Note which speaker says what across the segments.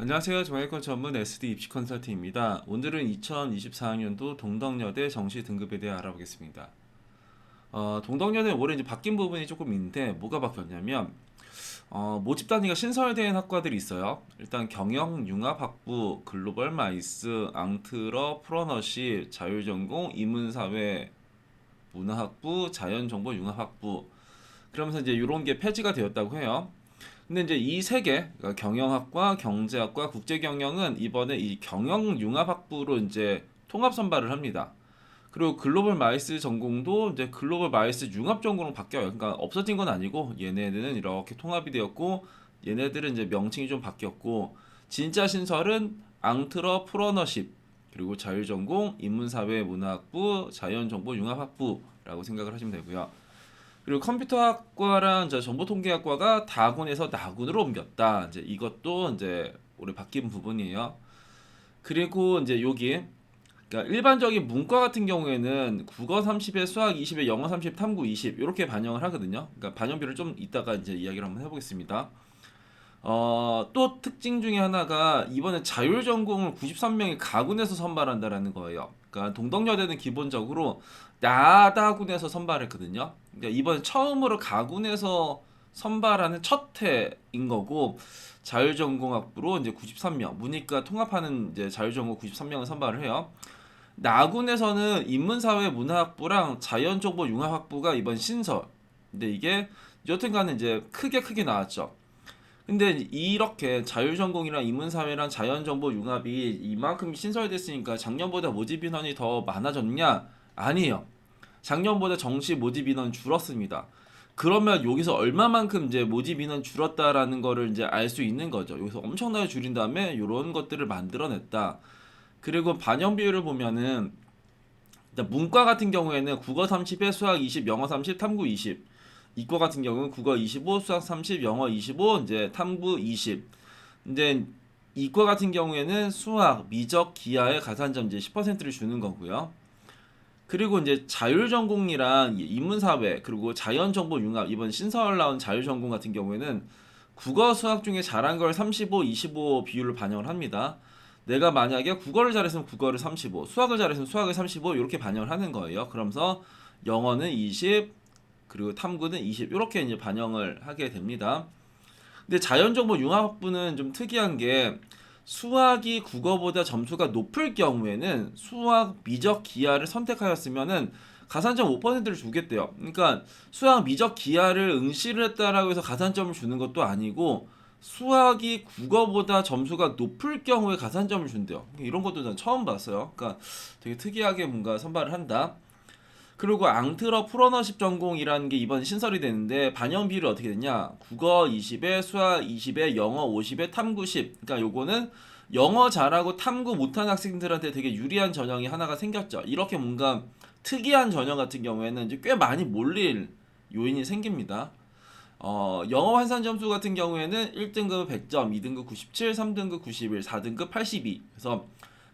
Speaker 1: 안녕하세요. 정액권 전문 SD 입시 컨설팅입니다. 오늘은 2024학년도 동덕여대 정시 등급에 대해 알아보겠습니다. 동덕여대 올해 이제 바뀐 부분이 조금 있는데 뭐가 바뀌었냐면 모집 단위가 신설된 학과들이 있어요. 일단 경영, 융합학부, 글로벌 마이스, 앙트러, 프로너시, 자율전공, 인문사회, 문화학부, 자연정보 융합학부. 그러면서 이제 이런 게 폐지가 되었다고 해요. 근데 이제 이 세 개, 그러니까 경영학과, 경제학과, 국제경영은 이번에 이 경영융합학부로 이제 통합 선발을 합니다. 그리고 글로벌 마이스 전공도 이제 글로벌 마이스 융합 전공으로 바뀌어요. 그러니까 없어진 건 아니고 얘네들은 이렇게 통합이 되었고 얘네들은 이제 명칭이 좀 바뀌었고 진짜 신설은 앙트러 프로너십 그리고 자율전공, 인문사회 문화학부, 자연정보 융합학부라고 생각을 하시면 되고요. 그리고 컴퓨터학과랑 정보통계학과가 다군에서 나군으로 옮겼다. 이제 이것도 이제 올해 바뀐 부분이에요. 그리고 이제 여기 그러니까 일반적인 문과 같은 경우에는 국어 30에 수학 20에 영어 30, 탐구 20 이렇게 반영을 하거든요. 그러니까 반영비를 좀 이따가 이제 이야기를 한번 해보겠습니다. 또 특징 중에 하나가 이번에 자율전공을 93명이 가군에서 선발한다라는 거예요. 그러니까 동덕여대는 기본적으로 야다군에서 선발했거든요. 그러니까 이번 처음으로 가군에서 선발하는 첫 해인 거고 자율전공학부로 이제 93명 문이과 통합하는 이제 자율전공 93명을 선발을 해요. 나군에서는 인문사회 문화학부랑 자연정보융합학부가 이번 신설. 근데 이게 여튼간에 이제 크게 나왔죠. 근데 이렇게 자율전공이랑 인문사회랑 자연정보 융합이 이만큼 신설됐으니까 작년보다 모집 인원이 더 많아졌냐? 아니에요. 작년보다 정시 모집 인원 줄었습니다. 그러면 여기서 얼마만큼 이제 모집 인원 줄었다라는 거를 이제 알 수 있는 거죠. 여기서 엄청나게 줄인 다음에 이런 것들을 만들어냈다. 그리고 반영 비율을 보면은 일단 문과 같은 경우에는 국어 30에 수학 20, 영어 30, 탐구 20. 이과 같은 경우는 국어 25, 수학 30, 영어 25, 이제 탐구 20. 근데 이과 같은 경우에는 수학, 미적, 기하의 가산점 이제 10%를 주는 거고요. 그리고 이제 자율전공이랑 인문사회 그리고 자연정보 융합 이번 신설 나온 자율전공 같은 경우에는 국어 수학 중에 잘한 걸 35, 25 비율로 반영을 합니다. 내가 만약에 국어를 잘했으면 국어를 35, 수학을 잘했으면 수학을 35 이렇게 반영을 하는 거예요. 그러면서 영어는 20, 그리고 탐구는 20 이렇게 이제 반영을 하게 됩니다. 근데 자연정보 융합학부는 좀 특이한 게 수학이 국어보다 점수가 높을 경우에는 수학, 미적, 기하를 선택하였으면은 가산점 5%를 주겠대요. 그러니까 수학, 미적, 기하를 응시를 했다라고 해서 가산점을 주는 것도 아니고 수학이 국어보다 점수가 높을 경우에 가산점을 준대요. 이런 것도 전 처음 봤어요. 그러니까 되게 특이하게 뭔가 선발을 한다. 그리고 앙트러 프로너십 전공이라는 게 이번 신설이 되는데 반영 비율이 어떻게 되냐? 국어 20에 수학 20에 영어 50에 탐구 10. 그러니까 요거는 영어 잘하고 탐구 못하는 학생들한테 되게 유리한 전형이 하나가 생겼죠. 이렇게 뭔가 특이한 전형 같은 경우에는 이제 꽤 많이 몰릴 요인이 생깁니다. 영어 환산 점수 같은 경우에는 1등급 100점, 2등급 97, 3등급 91, 4등급 82. 그래서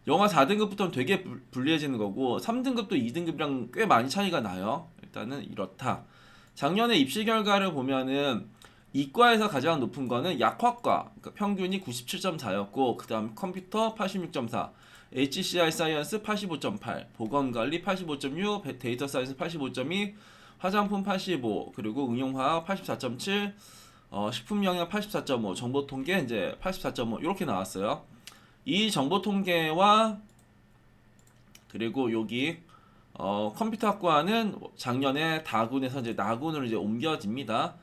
Speaker 1: 영화 4등급부터는 되게 불리해지는 거고 3등급도 2등급이랑 꽤 많이 차이가 나요. 일단은 이렇다. 작년에 입시 결과를 보면은 이과에서 가장 높은 거는 약학과 그러니까 평균이 97.4였고 그 다음 컴퓨터 86.4 HCI 사이언스 85.8 보건관리 85.6 데이터 사이언스 85.2 화장품 85 그리고 응용화학 84.7 식품 영양 84.5 정보통계 이제 84.5 이렇게 나왔어요. 이 정보 통계와 그리고 여기 컴퓨터학과는 작년에 다군에서 이제 나군으로 이제 옮겨집니다.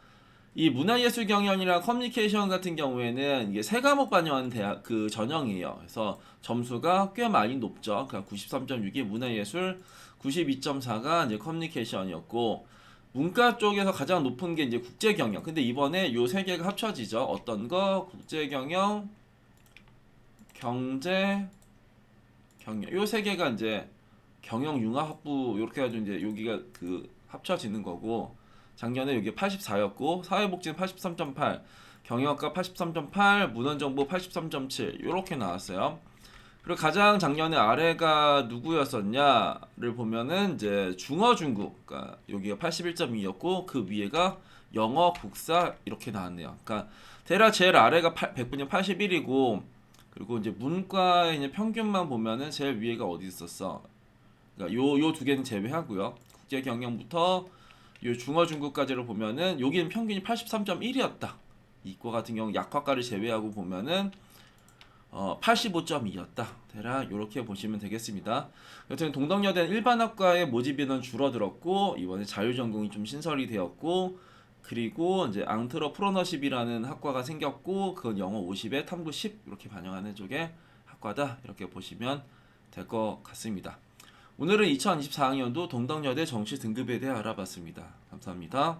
Speaker 1: 이 문화예술경영이랑 커뮤니케이션 같은 경우에는 이게 세 과목 반영하는 대학 그 전형이에요. 그래서 점수가 꽤 많이 높죠. 그러니까 93.6이 문화예술, 92.4가 이제 커뮤니케이션이었고 문과 쪽에서 가장 높은 게 이제 국제경영. 근데 이번에 요 세 개가 합쳐지죠. 어떤 거? 국제경영, 경제, 경영 요 세 개가 이제 경영융합학부 이렇게 해가지고 이제 여기가 그 합쳐지는 거고 작년에 여기 84였고 사회복지는 83.8 경영학과 83.8 문헌정보 83.7 이렇게 나왔어요. 그리고 가장 작년에 아래가 누구였었냐를 보면은 이제 중어중국 그러니까 여기가 81.2였고 그 위에가 영어 국사 이렇게 나왔네요. 그러니까 대략 제일 아래가 100분의 81이고 그리고 이제 문과의 이제 평균만 보면은 제일 위에가 어디 있었어? 그러니까 요 두 개는 제외하고요. 국제 경영부터 요 중어 중국까지를 보면은 여기는 평균이 83.1이었다. 이과 같은 경우 약학과를 제외하고 보면은 85.2였다. 대략 이렇게 보시면 되겠습니다. 여튼 동덕여대는 일반학과의 모집 인원 줄어들었고 이번에 자율전공이 좀 신설이 되었고 그리고 이제 앙트러프로너십이라는 학과가 생겼고 그건 영어 50에 탐구 10 이렇게 반영하는 쪽의 학과다. 이렇게 보시면 될 것 같습니다. 오늘은 2024학년도 동덕여대 정시 등급에 대해 알아봤습니다. 감사합니다.